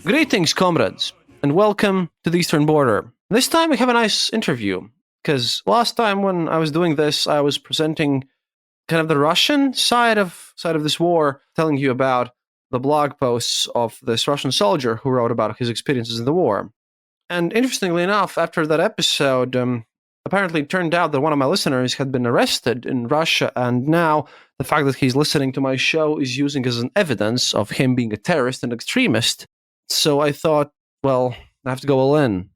Greetings, comrades, and welcome to the Eastern Border. This time we have a nice interview, because last time when I was doing this, I was presenting kind of the Russian side of this war, telling you about the blog posts of this Russian soldier who wrote about his experiences in the war. And interestingly enough, after that episode, apparently it turned out that one of my listeners had been arrested in Russia, and now the fact that he's listening to my show is using as an evidence of him being a terrorist and extremist. So I thought, well, I have to go all in.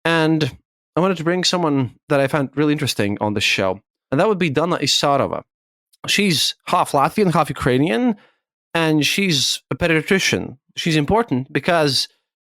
And I wanted to bring someone that I found really interesting on the show, and that would be Dana Isarova. She's half Latvian, half Ukrainian, and she's a pediatrician. She's important because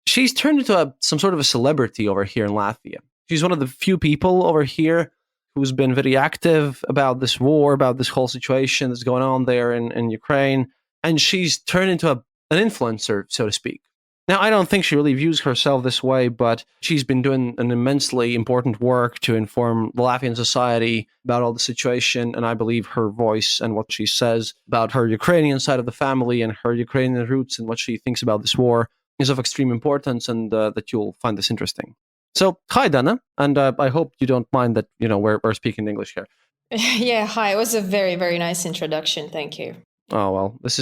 she's turned into some sort of a celebrity over here in Latvia. She's one of the few people over here who's been very active about this war, about this whole situation that's going on there in Ukraine, and she's turned into an influencer, so to speak. Now, I don't think she really views herself this way, but she's been doing an immensely important work to inform the Latvian society about all the situation, and I believe her voice and what she says about her Ukrainian side of the family and her Ukrainian roots and what she thinks about this war is of extreme importance, and that you'll find this interesting. So, hi, Dana, and I hope you don't mind that, we're speaking English here. Yeah, hi. It was a very, very nice introduction. Thank you. Oh, well, this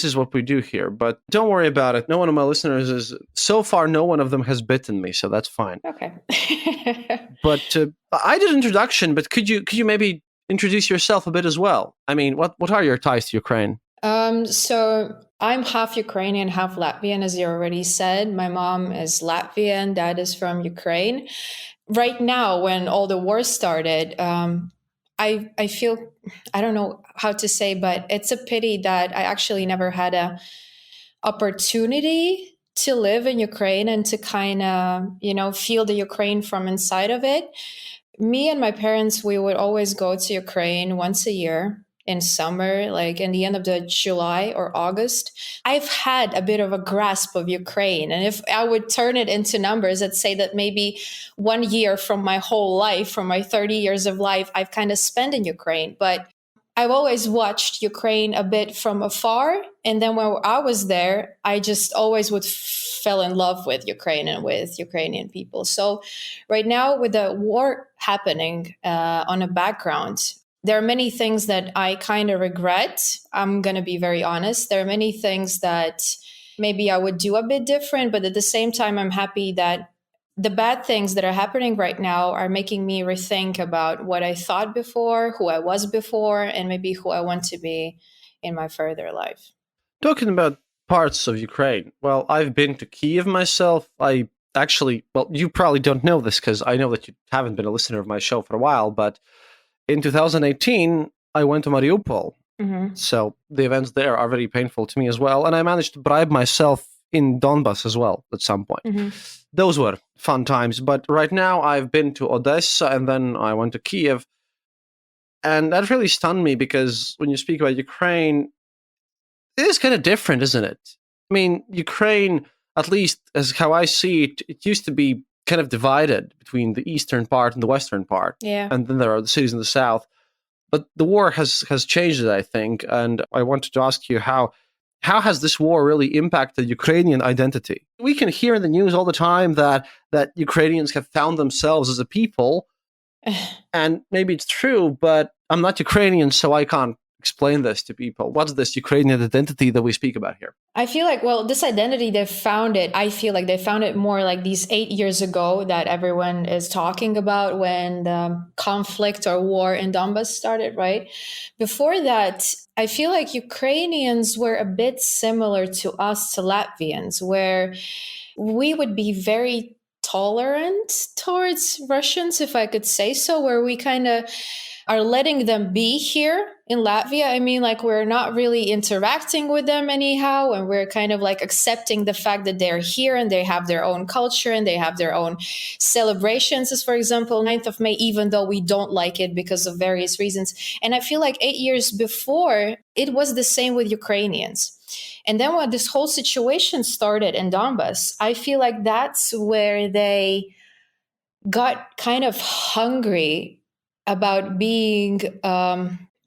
is what we do here, but don't worry about it. No one of my listeners so far, no one of them has bitten me, so that's fine. Okay. But I did an introduction, but could you maybe introduce yourself a bit as well? I mean, what are your ties to Ukraine? So I'm half Ukrainian, half Latvian, as you already said. My mom is Latvian, dad is from Ukraine. Right now, when all the war started, I feel, I don't know how to say, but it's a pity that I actually never had a opportunity to live in Ukraine and to kind of, feel the Ukraine from inside of it. Me and my parents, we would always go to Ukraine once a year in summer, like in the end of the July or August. I've had a bit of a grasp of Ukraine. And if I would turn it into numbers, I'd say that maybe 1 year from my whole life, from my 30 years of life, I've kind of spent in Ukraine. But I've always watched Ukraine a bit from afar. And then when I was there, I just always fell in love with Ukraine and with Ukrainian people. So right now, with the war happening on a background, there are many things that I kind of regret. I'm going to be very honest. There are many things that maybe I would do a bit different, but at the same time, I'm happy that the bad things that are happening right now are making me rethink about what I thought before, who I was before, and maybe who I want to be in my further life. Talking about parts of Ukraine, well, I've been to Kiev myself. You probably don't know this because I know that you haven't been a listener of my show for a while, but in 2018, I went to Mariupol. Mm-hmm. So the events there are very painful to me as well. And I managed to bribe myself in Donbas as well at some point. Mm-hmm. Those were fun times. But right now I've been to Odessa and then I went to Kiev. And that really stunned me because when you speak about Ukraine, it is kind of different, isn't it? I mean, Ukraine, at least as how I see it, it used to be kind of divided between the eastern part and the western part. Yeah. And then there are the cities in the south. But the war has changed it, I think. And I wanted to ask you how has this war really impacted Ukrainian identity? We can hear in the news all the time that Ukrainians have found themselves as a people. And maybe it's true, but I'm not Ukrainian, so I can't explain this to people. What's this Ukrainian identity that we speak about here? I feel like, this identity, they found it more like these 8 years ago that everyone is talking about when the conflict or war in Donbas started, right? Before that, I feel like Ukrainians were a bit similar to us, to Latvians, where we would be very tolerant towards Russians, if I could say so, where we kind of are letting them be here in Latvia. I mean, like, we're not really interacting with them anyhow, and we're kind of like accepting the fact that they're here and they have their own culture and they have their own celebrations, as for example, 9th of May, even though we don't like it because of various reasons. And I feel like 8 years before, it was the same with Ukrainians. And then when this whole situation started in Donbas, I feel like that's where they got kind of hungry about being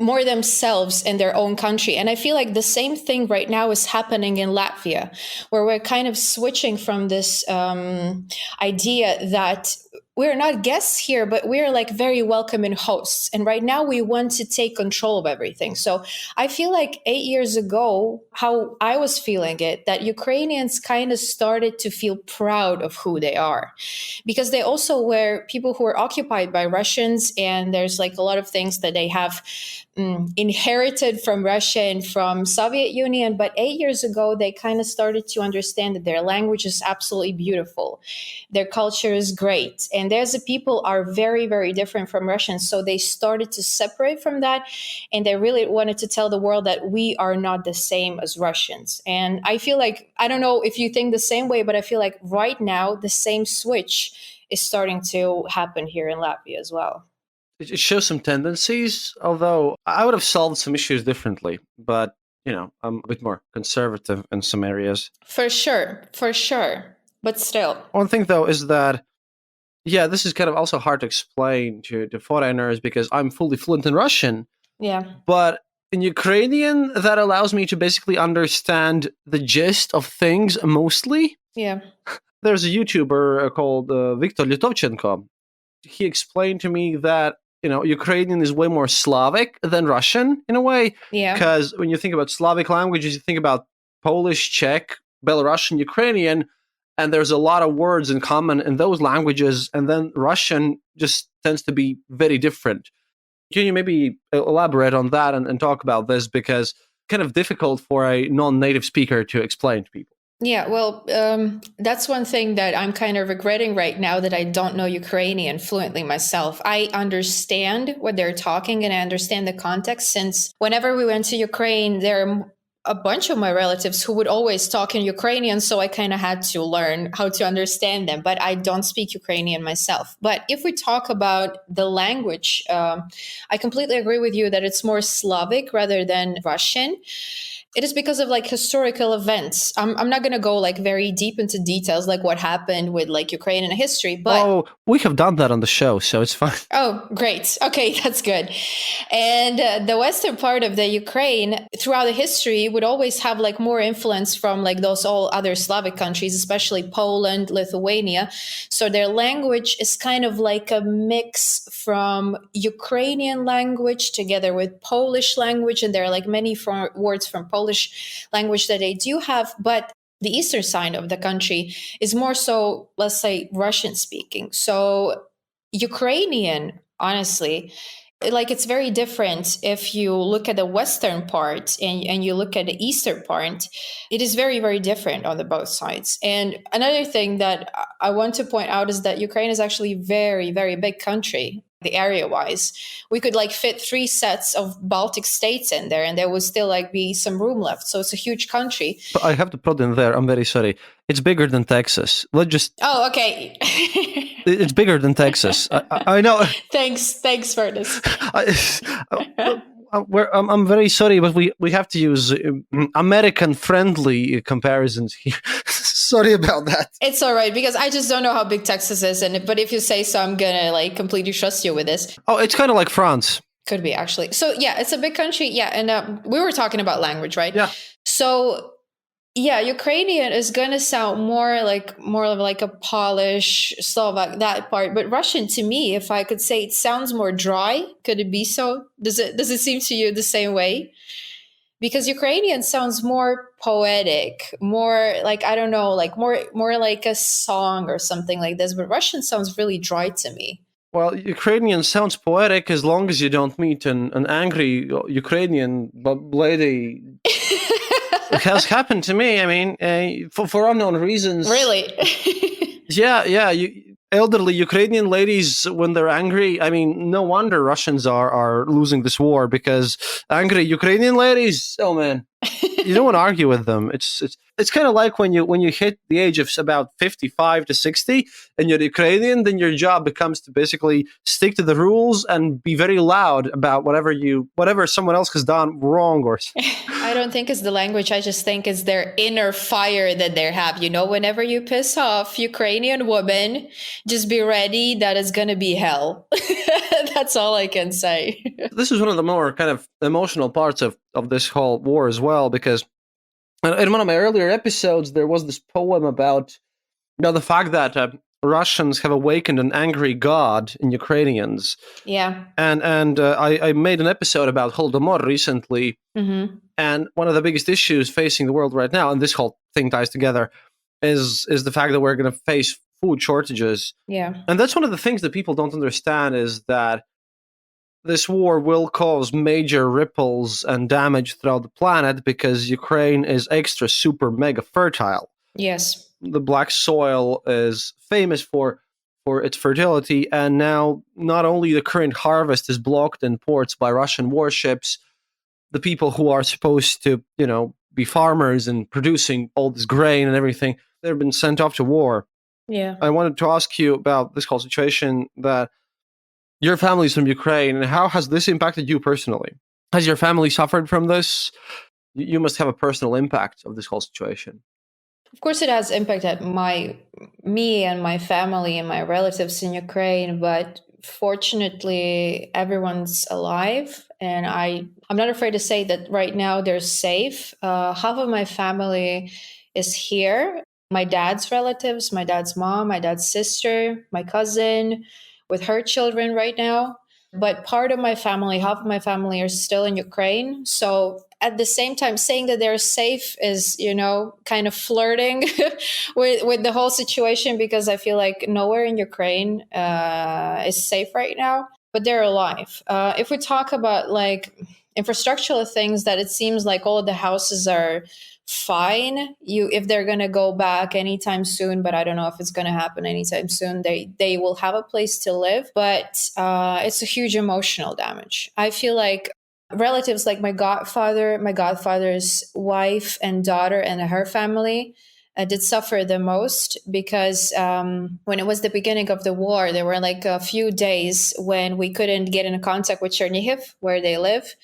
more themselves in their own country. And I feel like the same thing right now is happening in Latvia, where we're kind of switching from this idea that we're not guests here, but we're like very welcoming hosts. And right now we want to take control of everything. So I feel like 8 years ago, how I was feeling it, that Ukrainians kind of started to feel proud of who they are, because they also were people who were occupied by Russians. And there's like a lot of things that they have inherited from Russia and from Soviet Union. But 8 years ago, they kind of started to understand that their language is absolutely beautiful. Their culture is great. And there's the people are very, very different from Russians. So they started to separate from that. And they really wanted to tell the world that we are not the same as Russians. And I feel like, I don't know if you think the same way, but I feel like right now, the same switch is starting to happen here in Latvia as well. It shows some tendencies, although I would have solved some issues differently. But, I'm a bit more conservative in some areas. For sure. But still. One thing, though, is that, this is kind of also hard to explain to foreigners because I'm fully fluent in Russian. Yeah. But in Ukrainian, that allows me to basically understand the gist of things mostly. Yeah. There's a YouTuber called Viktor Litovchenko. He explained to me that, Ukrainian is way more Slavic than Russian in a way. Yeah. Because when you think about Slavic languages, you think about Polish, Czech, Belarusian, Ukrainian, and there's a lot of words in common in those languages. And then Russian just tends to be very different. Can you maybe elaborate on that and talk about this? Because it's kind of difficult for a non-native speaker to explain to people. Yeah, well, that's one thing that I'm kind of regretting right now, that I don't know Ukrainian fluently myself. I understand what they're talking and I understand the context, since whenever we went to Ukraine, there are a bunch of my relatives who would always talk in Ukrainian. So I kind of had to learn how to understand them, but I don't speak Ukrainian myself. But if we talk about the language, I completely agree with you that it's more Slavic rather than Russian. It is because of like historical events. I'm not going to go like very deep into details, like what happened with like Ukrainian history, but we have done that on the show, so it's fine. Oh, great. Okay, that's good. And the western part of the Ukraine throughout the history would always have like more influence from like those all other Slavic countries, especially Poland, Lithuania. So their language is kind of like a mix from Ukrainian language together with Polish language. And there are like many words from Polish language that they do have, but the eastern side of the country is more so, let's say, Russian speaking. So Ukrainian, honestly, like it's very different if you look at the western part and you look at the eastern part. It is very, very different on the both sides. And another thing that I want to point out is that Ukraine is actually a very, very big country. The area wise, we could like fit 3 sets of Baltic states in there and there would still like be some room left. So it's a huge country. But I have to put in there, I'm very sorry, it's bigger than Texas. Let's just okay. It's bigger than Texas. I know. Thanks for this. I'm very sorry, but we have to use American friendly comparisons here. Sorry about that. It's all right, because I just don't know how big Texas is, but if you say so, I'm gonna like completely trust you with this. Oh, it's kind of like France. Could be, actually. So yeah, it's a big country. Yeah, and we were talking about language, right? Yeah. So yeah, Ukrainian is gonna sound more of like a Polish, Slovak, that part. But Russian, to me, if I could say, it sounds more dry. Could it be so? Does it seem to you the same way? Because Ukrainian sounds more poetic, more like, I don't know, like more like a song or something like this. But Russian sounds really dry to me. Well, Ukrainian sounds poetic as long as you don't meet an angry Ukrainian lady. It has happened to me. I mean, for unknown reasons. Really? Yeah. Elderly Ukrainian ladies, when they're angry, I mean, no wonder Russians are losing this war, because angry Ukrainian ladies, oh man, you don't want to argue with them. It's kind of like when you hit the age of about 55 to 60 and you're Ukrainian, then your job becomes to basically stick to the rules and be very loud about whatever someone else has done wrong or. I don't think it's the language. I just think it's their inner fire that they have. Whenever you piss off Ukrainian women, just be ready that it's going to be hell. That's all I can say. This is one of the more kind of emotional parts of this whole war as well, because in one of my earlier episodes, there was this poem about the fact that Russians have awakened an angry god in Ukrainians. Yeah. And I made an episode about Holodomor recently. Mm-hmm. And one of the biggest issues facing the world right now, and this whole thing ties together, is the fact that we're going to face food shortages. Yeah. And that's one of the things that people don't understand, is that this war will cause major ripples and damage throughout the planet because Ukraine is extra super mega fertile. Yes. The black soil is famous for its fertility, and now not only the current harvest is blocked in ports by Russian warships, the people who are supposed to, be farmers and producing all this grain and everything, they've been sent off to war. Yeah. I wanted to ask you about this whole situation, that your family's from Ukraine, and how has this impacted you personally? Has your family suffered from this? You must have a personal impact of this whole situation. Of course, it has impacted me and my family and my relatives in Ukraine, but fortunately, everyone's alive, and I'm not afraid to say that right now they're safe. Half of my family is here. My dad's relatives, my dad's mom, my dad's sister, my cousin, with her children right now. But part of my family, half of my family, are still in Ukraine. So at the same time, saying that they're safe is, kind of flirting with the whole situation, because I feel like nowhere in Ukraine is safe right now, but they're alive. If we talk about like infrastructural things, that it seems like all of the houses are fine if they're going to go back anytime soon, but I don't know if it's going to happen anytime soon. They will have a place to live, but it's a huge emotional damage. I feel like relatives like my godfather's wife and daughter and her family did suffer the most, because when it was the beginning of the war, there were like a few days when we couldn't get in contact with Chernihiv, where they live.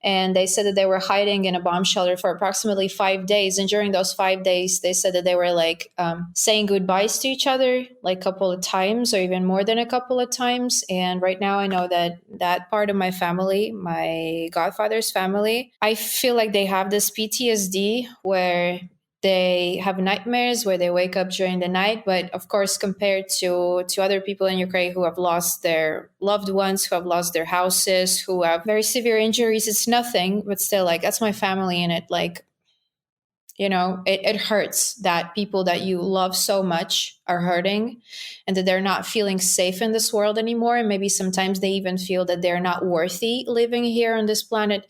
And they said that they were hiding in a bomb shelter for approximately 5 days. And during those 5 days, they said that they were like saying goodbyes to each other like a couple of times, or even more than a couple of times. And right now I know that part of my family, my godfather's family, I feel like they have this PTSD where they have nightmares, where they wake up during the night. But of course, compared to other people in Ukraine who have lost their loved ones, who have lost their houses, who have very severe injuries, it's nothing. But still, like, that's my family, and it, like, it hurts that people that you love so much are hurting, and that they're not feeling safe in this world anymore. And maybe sometimes they even feel that they're not worthy living here on this planet.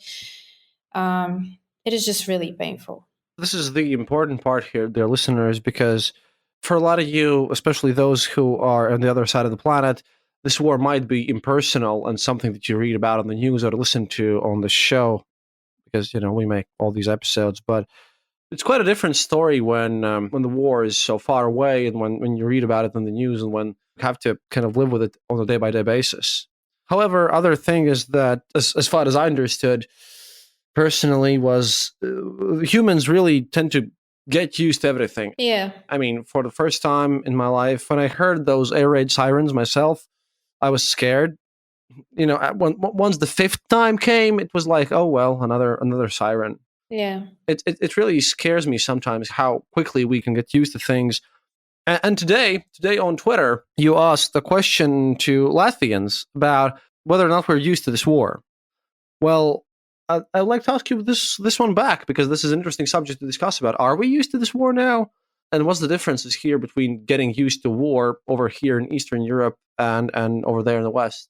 It is just really painful. This is the important part here, dear listeners, because for a lot of you, especially those who are on the other side of the planet, this war might be impersonal and something that you read about on the news or listen to on the show, because we make all these episodes. But it's quite a different story when the war is so far away, and when you read about it on the news, and when you have to kind of live with it on a day-by-day basis. However, other thing is that, as far as I understood personally, was humans really tend to get used to everything. Yeah. I mean, for the first time in my life, when I heard those air raid sirens myself, I was scared. Once the fifth time came, it was like, oh well, another siren. Yeah. It really scares me sometimes how quickly we can get used to things. And today on Twitter, you asked a question to Latvians about whether or not we're used to this war. Well, I'd like to ask you this one back, because this is an interesting subject to discuss about. Are we used to this war now? And what's the differences here between getting used to war over here in Eastern Europe and over there in the West?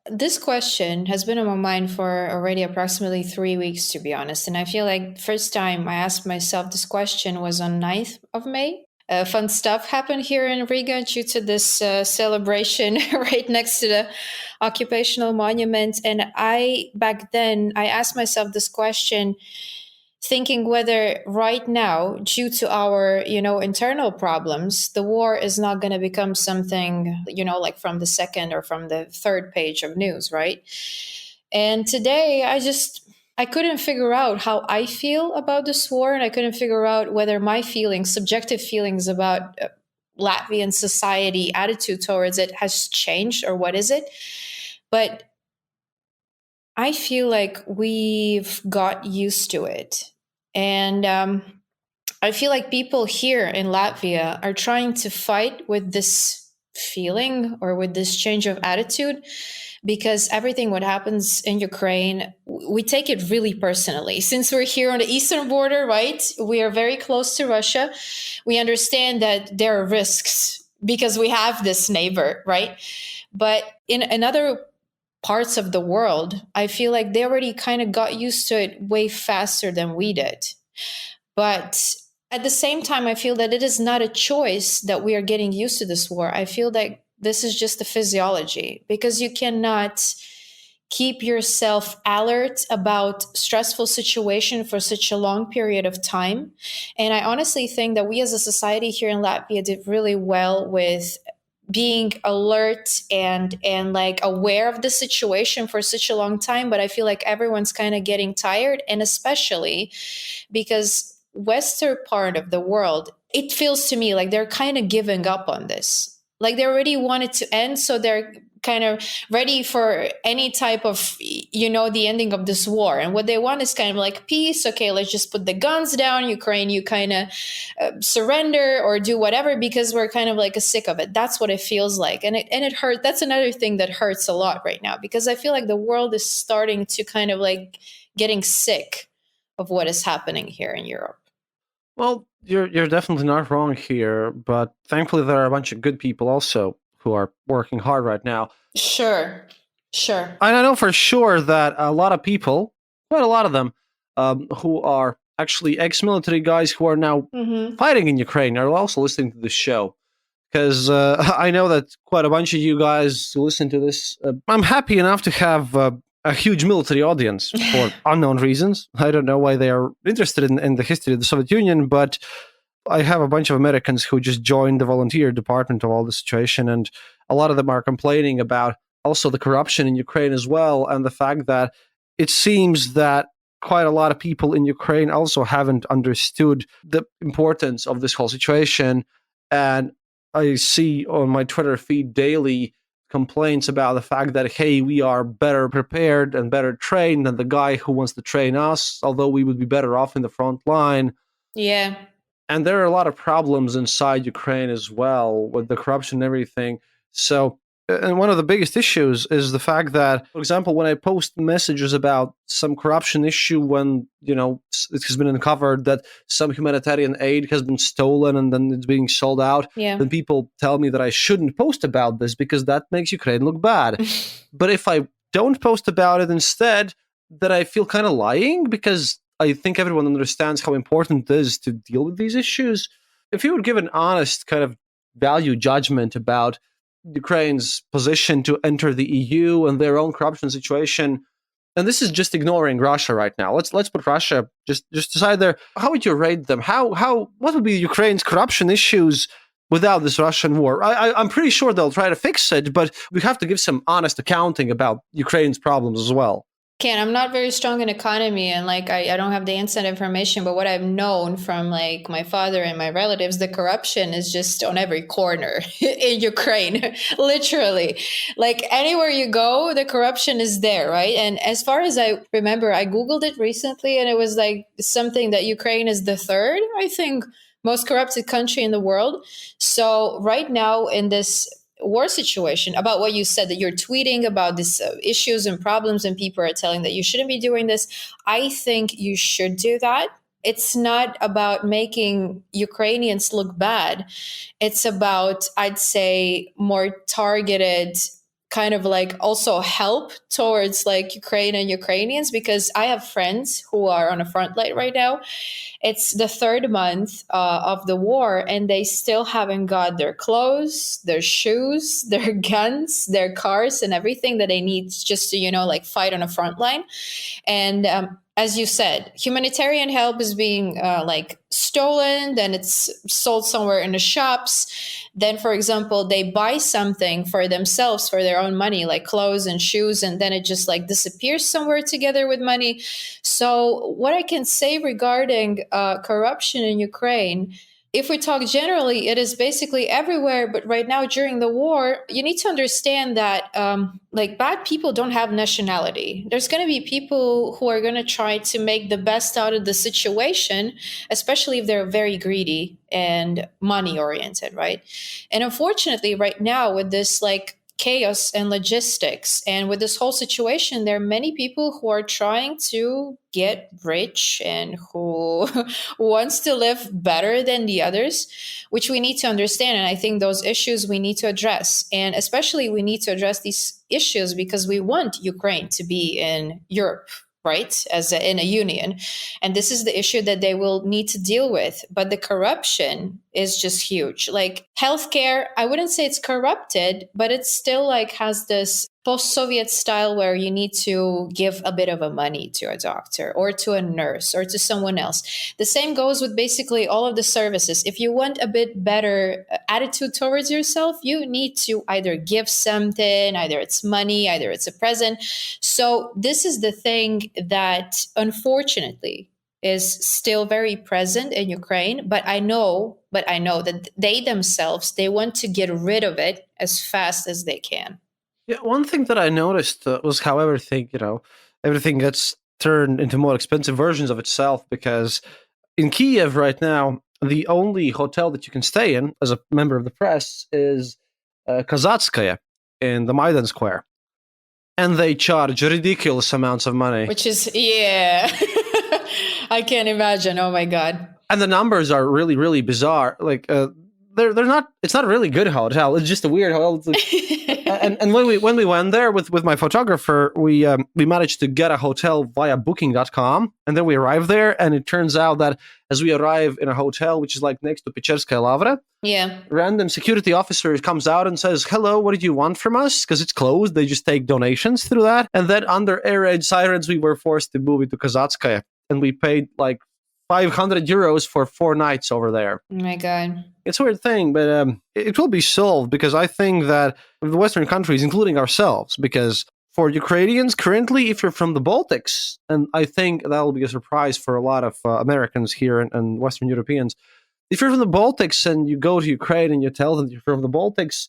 This question has been on my mind for already approximately 3 weeks, to be honest. And I feel like the first time I asked myself this question was on 9th of May. Fun stuff happened here in Riga due to this celebration right next to the occupational monument. And back then, I asked myself this question, thinking whether right now, due to our, internal problems, the war is not going to become something, like from the second or from the third page of news, right? And today, I just I couldn't figure out how I feel about this war, and I couldn't figure out whether my feelings, subjective feelings about Latvian society, attitude towards it has changed or what is it. But I feel like we've got used to it. And I feel like people here in Latvia are trying to fight with this feeling or with this change of attitude because everything what happens in Ukraine, we take it really personally. Since we're here on the eastern border, right? We are very close to Russia. We understand that there are risks because we have this neighbor, right? But in other parts of the world, I feel like they already kind of got used to it way faster than we did. But at the same time, I feel that it is not a choice that we are getting used to this war. I feel that this is just the physiology because you cannot keep yourself alert about stressful situation for such a long period of time. And I honestly think that we as a society here in Latvia did really well with being alert and like aware of the situation for such a long time, but I feel like everyone's kind of getting tired, and especially because western part of the world, it feels to me like they're kind of giving up on this, like they already want it to end, so they're kind of ready for any type of, the ending of this war. And what they want is kind of like peace. Okay, let's just put the guns down. Ukraine, you kind of surrender or do whatever because we're kind of like sick of it. That's what it feels like. And it hurts. That's another thing that hurts a lot right now because I feel like the world is starting to kind of like getting sick of what is happening here in Europe. Well, you're definitely not wrong here, but thankfully there are a bunch of good people also who are working hard right now. Sure. And I know for sure that a lot of people, quite a lot of them, who are actually ex-military guys who are now fighting in Ukraine are also listening to this show. Because I know that quite a bunch of you guys who listen to this, I'm happy enough to have a huge military audience for unknown reasons. I don't know why they are interested in the history of the Soviet Union, but I have a bunch of Americans who just joined the volunteer department of all the situation, and a lot of them are complaining about also the corruption in Ukraine as well, and the fact that it seems that quite a lot of people in Ukraine also haven't understood the importance of this whole situation. And I see on my Twitter feed daily complaints about the fact that, hey, we are better prepared and better trained than the guy who wants to train us, although we would be better off in the front line. Yeah. And there are a lot of problems inside Ukraine as well with the corruption and everything. So, and one of the biggest issues is the fact that, for example, when I post messages about some corruption issue, when, it has been uncovered that some humanitarian aid has been stolen and then it's being sold out, then people tell me that I shouldn't post about this because that makes Ukraine look bad. But if I don't post about it instead, then I feel kind of lying because I think everyone understands how important it is to deal with these issues. If you would give an honest kind of value judgment about Ukraine's position to enter the EU and their own corruption situation, and this is just ignoring Russia right now. Let's put Russia just aside there. How would you rate them? What would be Ukraine's corruption issues without this Russian war? I'm pretty sure they'll try to fix it, but we have to give some honest accounting about Ukraine's problems as well. Ken, I'm not very strong in economy and like I don't have the inside information, but what I've known from like my father and my relatives, the corruption is just on every corner in Ukraine, literally. Like anywhere you go, the corruption is there, right? And as far as I remember, I Googled it recently and it was like something that Ukraine is the third, I think, most corrupted country in the world. So right now in this war situation, about what you said, that you're tweeting about these issues and problems and people are telling that you shouldn't be doing this, I think you should do that. It's not about making Ukrainians look bad. It's about, I'd say, more targeted kind of like also help towards like Ukraine and Ukrainians, because I have friends who are on the front line right now. It's the third month of the war, and they still haven't got their clothes, their shoes, their guns, their cars, and everything that they need just to, like fight on the front line. And as you said, humanitarian help is being like stolen, then it's sold somewhere in the shops. Then, for example, they buy something for themselves for their own money, like clothes and shoes, and then it just like disappears somewhere together with money. So, what I can say regarding corruption in Ukraine, if we talk generally, it is basically everywhere. But right now, during the war, you need to understand that like bad people don't have nationality. There's going to be people who are going to try to make the best out of the situation, especially if they're very greedy and money oriented, right? And unfortunately, right now, with this like chaos and logistics and with this whole situation, there are many people who are trying to get rich and who wants to live better than the others, which we need to understand. And I think those issues we need to address, and especially we need to address these issues because we want Ukraine to be in Europe, right, in a union. And this is the issue that they will need to deal with. But the corruption is just huge. Like healthcare, I wouldn't say it's corrupted, but it still like has this post-Soviet style where you need to give a bit of a money to a doctor or to a nurse or to someone else. The same goes with basically all of the services. If you want a bit better attitude towards yourself, you need to either give something, either it's money, either it's a present. So this is the thing that unfortunately is still very present in Ukraine, but I know that they themselves, they want to get rid of it as fast as they can. Yeah, one thing that I noticed was how everything, everything gets turned into more expensive versions of itself, because in Kiev right now, the only hotel that you can stay in as a member of the press is Kazatskaya in the Maidan Square. And they charge ridiculous amounts of money. Which is, yeah, I can't imagine. Oh my God. And the numbers are really, really bizarre. Like, they're not, it's not a really good hotel. It's just a weird hotel. And when we went there with my photographer, we managed to get a hotel via booking.com, and then we arrived there, and it turns out that as we arrive in a hotel which is like next to Pečerskaya Lavra, yeah, random security officer comes out and says, "Hello, what did you want from us?" Because it's closed. They just take donations through that. And then under air raid sirens, we were forced to move into Kazatskaya, and we paid like 500 euros for 4 nights over there. Oh my God. It's a weird thing, but it will be solved, because I think that the Western countries, including ourselves, because for Ukrainians currently, if you're from the Baltics, and I think that will be a surprise for a lot of Americans here and Western Europeans, if you're from the Baltics and you go to Ukraine and you tell them you're from the Baltics,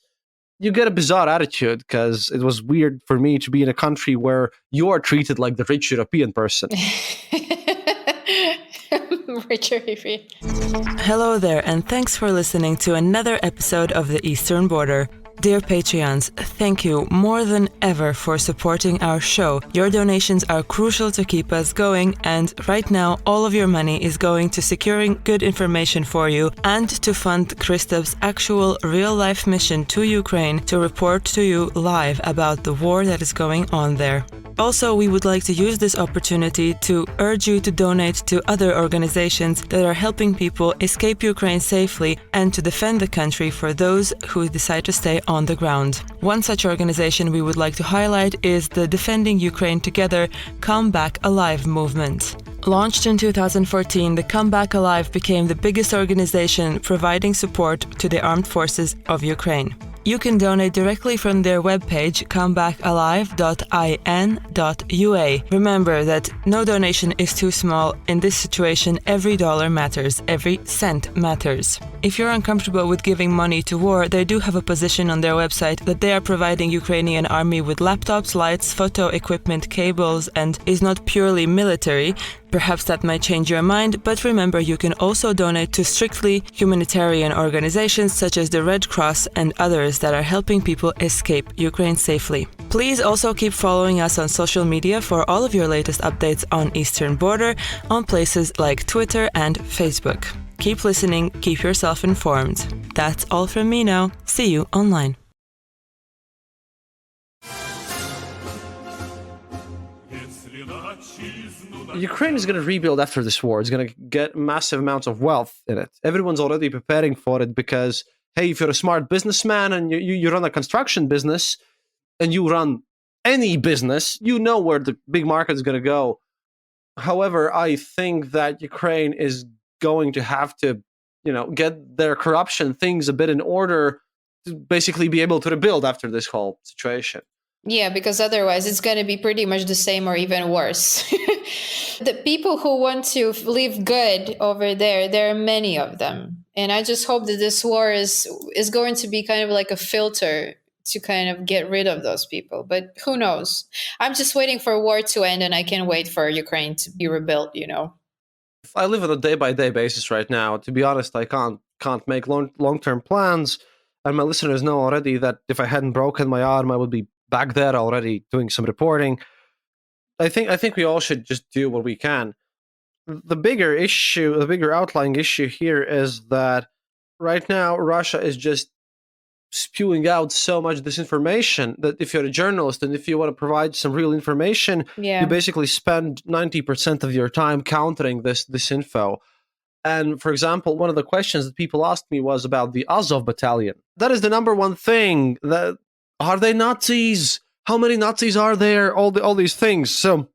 you get a bizarre attitude, because it was weird for me to be in a country where you are treated like the rich European person. Hello there, and thanks for listening to another episode of The Eastern Border. Dear Patreons, thank you more than ever for supporting our show. Your donations are crucial to keep us going, and right now all of your money is going to securing good information for you and to fund Kristof's actual real-life mission to Ukraine to report to you live about the war that is going on there. Also, we would like to use this opportunity to urge you to donate to other organizations that are helping people escape Ukraine safely and to defend the country for those who decide to stay on the ground. One such organization we would like to highlight is the Defending Ukraine Together Come Back Alive movement. Launched in 2014, the Come Back Alive became the biggest organization providing support to the armed forces of Ukraine. You can donate directly from their webpage, comebackalive.in.ua. Remember that no donation is too small. In this situation, every dollar matters, every cent matters. If you're uncomfortable with giving money to war, they do have a position on their website that they are providing Ukrainian army with laptops, lights, photo equipment, cables, and is not purely military. Perhaps that might change your mind, but remember you can also donate to strictly humanitarian organizations such as the Red Cross and others that are helping people escape Ukraine safely. Please also keep following us on social media for all of your latest updates on Eastern Border on places like Twitter and Facebook. Keep listening, keep yourself informed. That's all from me now. See you online. Ukraine is going to rebuild after this war. It's going to get massive amounts of wealth in it. Everyone's already preparing for it because, hey, if you're a smart businessman and you run a construction business and you run any business, you know where the big market is going to go. However, I think that Ukraine is going to have to, get their corruption things a bit in order to basically be able to rebuild after this whole situation. Yeah, because otherwise it's going to be pretty much the same or even worse. The people who want to live good over there are many of them. And I just hope that this war is going to be kind of like a filter to kind of get rid of those people. But who knows? I'm just waiting for war to end, and I can't wait for Ukraine to be rebuilt, I live on a day-by-day basis right now. To be honest, I can't make long-term plans. And my listeners know already that if I hadn't broken my arm, I would be back there already doing some reporting. I think we all should just do what we can. The bigger outlying issue here is that right now Russia is just spewing out so much disinformation that if you're a journalist and if you want to provide some real information, you basically spend 90% of your time countering this info. And for example, one of the questions that people asked me was about the Azov battalion. That is the number one thing. That are they Nazis? How many Nazis are there? All these things. So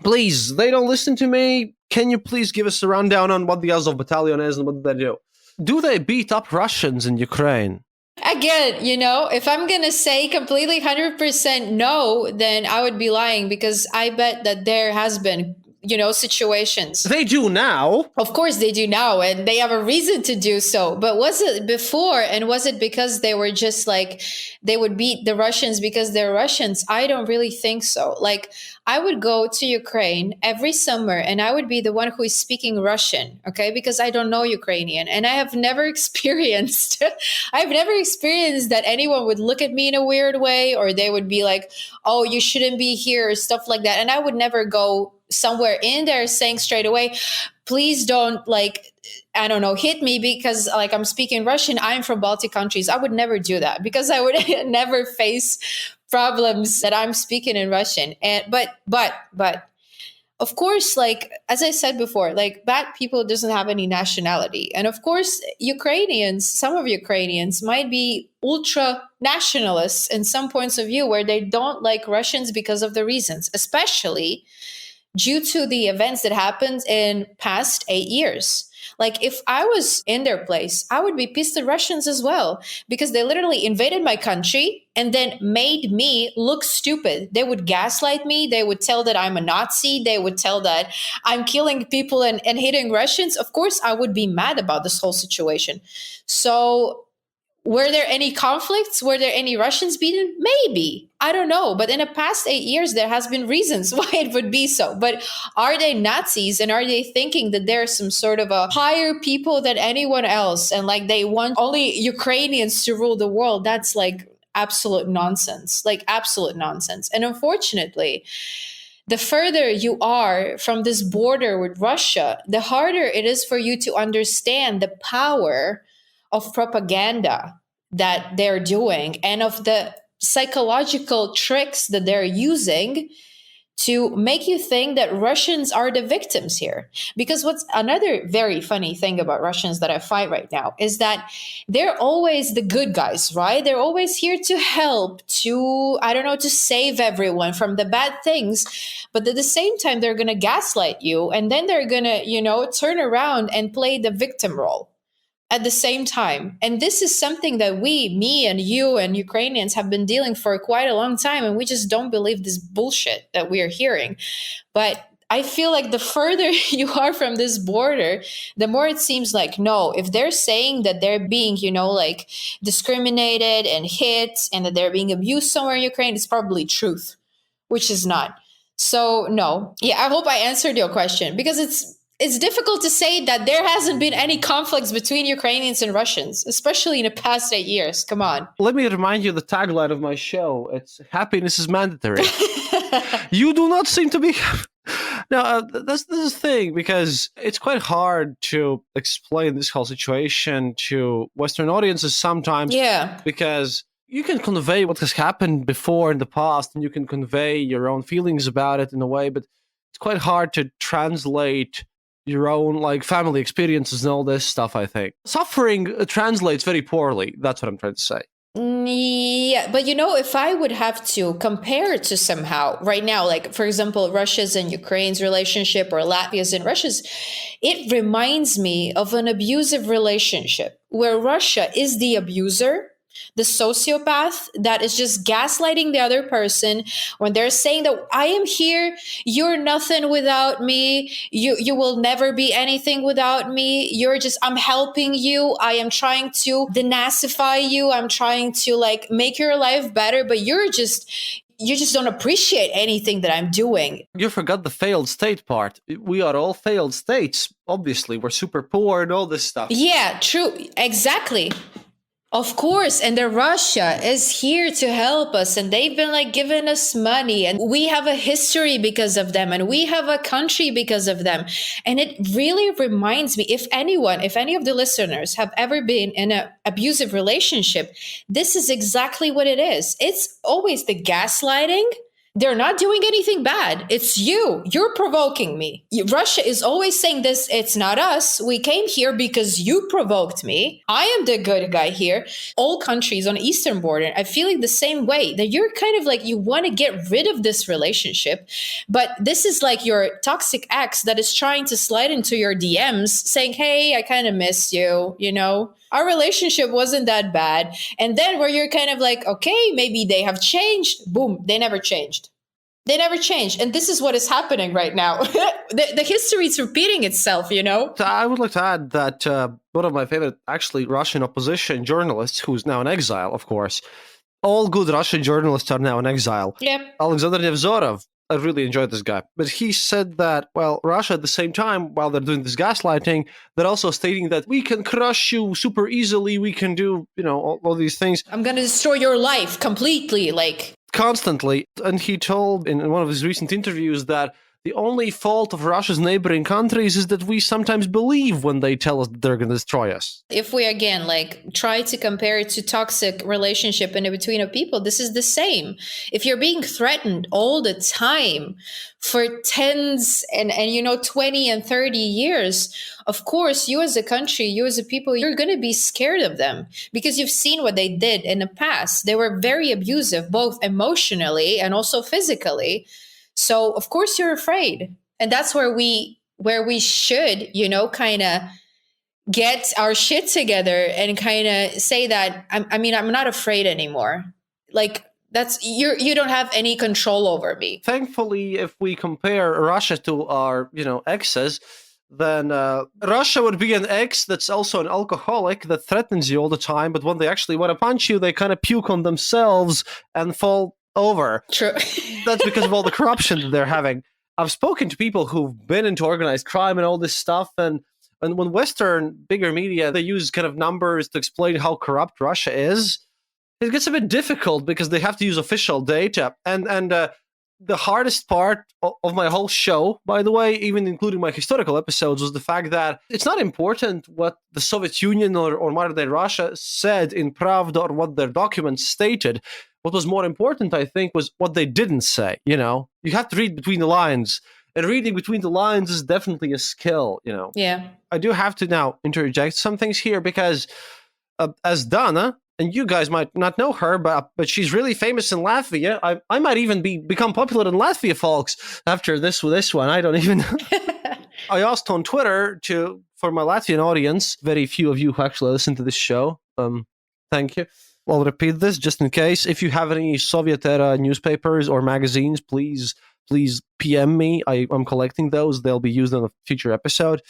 please, they don't listen to me. Can you please give us a rundown on what the Azov battalion is and what do they do? Do they beat up Russians in Ukraine? Again, if I'm going to say completely 100% no, then I would be lying, because I bet that there has been, situations. They do now. Of course they do now, and they have a reason to do so. But was it before, and was it because they were just like, they would beat the Russians because they're Russians? I don't really think so. Like, I would go to Ukraine every summer and I would be the one who is speaking Russian, okay? Because I don't know Ukrainian, and I have never experienced that anyone would look at me in a weird way, or they would be like, oh, you shouldn't be here, or stuff like that. And I would never go somewhere in there saying straight away, please don't, hit me because I'm speaking Russian. I'm from Baltic countries. I would never do that, because I would never face problems that I'm speaking in Russian. But of course, as I said before, bad people doesn't have any nationality. And of course, some of Ukrainians might be ultra nationalists in some points of view, where they don't like Russians because of the reasons, especially due to the events that happened in past 8 years. If I was in their place, I would be pissed at Russians as well, because they literally invaded my country and then made me look stupid. They would gaslight me. They would tell that I'm a Nazi. They would tell that I'm killing people and hitting Russians. Of course, I would be mad about this whole situation. So were there any conflicts? Were there any Russians beaten? Maybe. I don't know. But in the past 8 years, there has been reasons why it would be so. But are they Nazis, and are they thinking that they're some sort of a higher people than anyone else, and they want only Ukrainians to rule the world? That's absolute nonsense. Absolute nonsense. And unfortunately, the further you are from this border with Russia, the harder it is for you to understand the power of propaganda that they're doing, and of the psychological tricks that they're using to make you think that Russians are the victims here. Because what's another very funny thing about Russians that I find right now is that they're always the good guys, right? They're always here to help, to save everyone from the bad things. But at the same time, they're going to gaslight you, and then they're going to, turn around and play the victim role at the same time. And this is something that me and you and Ukrainians have been dealing for quite a long time, and we just don't believe this bullshit that we are hearing. But I feel like the further you are from this border, the more it seems like, no, if they're saying that they're being, discriminated and hit, and that they're being abused somewhere in Ukraine, it's probably truth, which is not. So no. Yeah, I hope I answered your question, because it's difficult to say that there hasn't been any conflicts between Ukrainians and Russians, especially in the past 8 years. Come on. Let me remind you the tagline of my show. It's happiness is mandatory. You do not seem to be. Now, that's the thing, because it's quite hard to explain this whole situation to Western audiences sometimes. Yeah. Because you can convey what has happened before in the past, and you can convey your own feelings about it in a way, but it's quite hard to translate your own family experiences and all this stuff. I think suffering translates very poorly. That's what I'm trying to say. Yeah, but if I would have to compare it to somehow right now, like for example, Russia's and Ukraine's relationship or Latvia's and Russia's, it reminds me of an abusive relationship where Russia is the abuser, the sociopath that is just gaslighting the other person when they're saying that I am here, you're nothing without me, you will never be anything without me, I'm helping you, I am trying to denazify you, I'm trying to like make your life better, but you just don't appreciate anything that I'm doing. You forgot the failed state part. We are all failed states. Obviously, we're super poor and all this stuff. Yeah, true. Exactly. Of course, and the Russia is here to help us, and they've been like giving us money, and we have a history because of them, and we have a country because of them. And it really reminds me, if any of the listeners have ever been in an abusive relationship, this is exactly what it is. It's always the gaslighting. They're not doing anything bad. It's you. You're provoking me. Russia is always saying this. It's not us. We came here because you provoked me. I am the good guy here. All countries on the eastern border are feeling the same way, that you're kind of like, you want to get rid of this relationship. But this is like your toxic ex that is trying to slide into your DMs saying, hey, I kind of miss you, Our relationship wasn't that bad. And then where you're kind of like, okay, maybe they have changed. Boom, they never changed. They never changed. And this is what is happening right now. the history is repeating itself, So I would like to add that one of my favorite, actually, Russian opposition journalists, who's now in exile, of course. All good Russian journalists are now in exile. Yep. Alexander Nazarov. I really enjoyed this guy. But he said that, well, Russia at the same time, while they're doing this gaslighting, they're also stating that we can crush you super easily. We can do, all these things. I'm going to destroy your life completely, constantly. And he told in one of his recent interviews that the only fault of Russia's neighboring countries is that we sometimes believe when they tell us that they're going to destroy us. If we, again, try to compare it to toxic relationship in between of people, this is the same. If you're being threatened all the time for tens and 20 and 30 years, of course, you as a country, you as a people, you're going to be scared of them because you've seen what they did in the past. They were very abusive, both emotionally and also physically. So of course you're afraid. And that's where we should, kind of get our shit together and kind of say that, I'm not afraid anymore. That's you don't have any control over me. Thankfully, if we compare Russia to our, exes, then Russia would be an ex that's also an alcoholic that threatens you all the time. But when they actually want to punch you, they kind of puke on themselves and fall over. True. That's because of all the corruption that they're having. I've spoken to people who've been into organized crime and all this stuff, and when Western bigger media, they use kind of numbers to explain how corrupt Russia is, it gets a bit difficult because they have to use official data. And the hardest part of my whole show, by the way, even including my historical episodes, was the fact that it's not important what the Soviet Union or modern-day Russia said in Pravda or what their documents stated. What was more important, I think, was what they didn't say. You have to read between the lines. And reading between the lines is definitely a skill, Yeah. I do have to now interject some things here because as Dana, and you guys might not know her, but she's really famous in Latvia. I might even become popular in Latvia, folks, after this one. I don't even know. I asked on Twitter for my Latvian audience, very few of you who actually listen to this show. Thank you. I'll repeat this just in case. If you have any Soviet-era newspapers or magazines, please PM me. I'm collecting those. They'll be used in a future episode.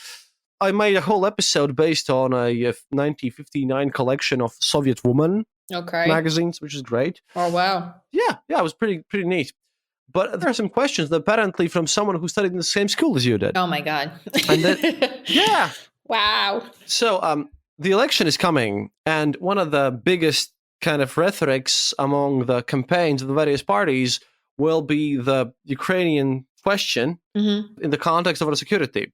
I made a whole episode based on a 1959 collection of Soviet woman magazines, which is great. Oh, wow. Yeah, it was pretty neat. But there are some questions apparently from someone who studied in the same school as you did. Oh, my God. Yeah. Wow. So the election is coming, and one of the biggest kind of rhetorics among the campaigns of the various parties will be the Ukrainian question in the context of our security.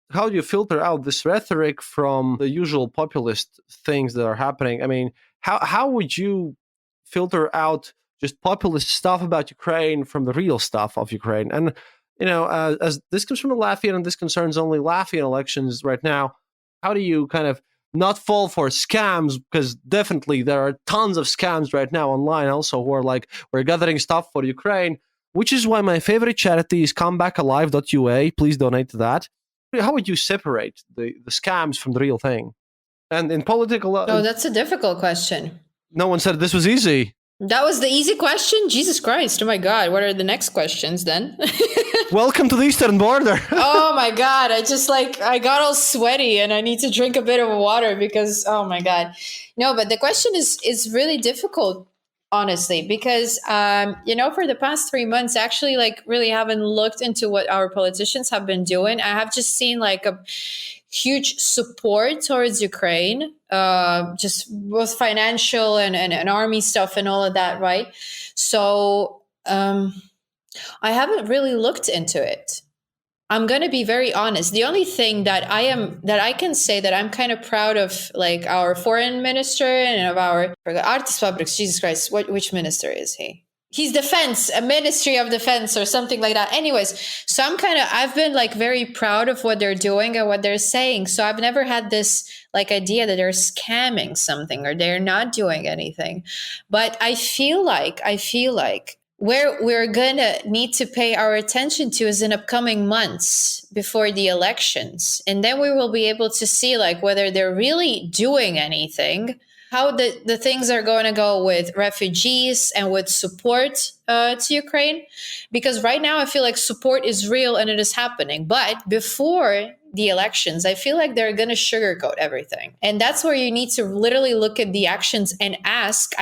How do you filter out this rhetoric from the usual populist things that are happening? I mean, how would you filter out just populist stuff about Ukraine from the real stuff of Ukraine? And, as this comes from a Latvian and this concerns only Latvian elections right now, how do you kind of not fall for scams, because definitely there are tons of scams right now online also who are like, we're gathering stuff for Ukraine, which is why my favorite charity is comebackalive.ua. Please donate to that. How would you separate the scams from the real thing? And in political... Oh, that's a difficult question. No one said this was easy. That was the easy question? Jesus Christ. Oh my God. What are the next questions then? Welcome to the Eastern Border. Oh my God. I got all sweaty and I need to drink a bit of water because, oh my God. No, but the question is really difficult, honestly, because, for the past 3 months, actually, really haven't looked into what our politicians have been doing. I have just seen a huge support towards Ukraine, just both financial and army stuff and all of that, right? So I haven't really looked into it. I'm going to be very honest. The only thing that I can say that I'm kind of proud of, our foreign minister and of our Artis Fabriks, Jesus Christ, which minister is he? He's defense, a ministry of defense or something like that. Anyways, so I've been very proud of what they're doing and what they're saying. So I've never had this idea that they're scamming something or they're not doing anything. But I feel like where we're going to need to pay our attention to is in upcoming months before the elections. And then we will be able to see whether they're really doing anything, how the things are going to go with refugees and with support to Ukraine. Because right now I feel like support is real and it is happening. But before the elections, I feel like they're going to sugarcoat everything. And that's where you need to literally look at the actions and ask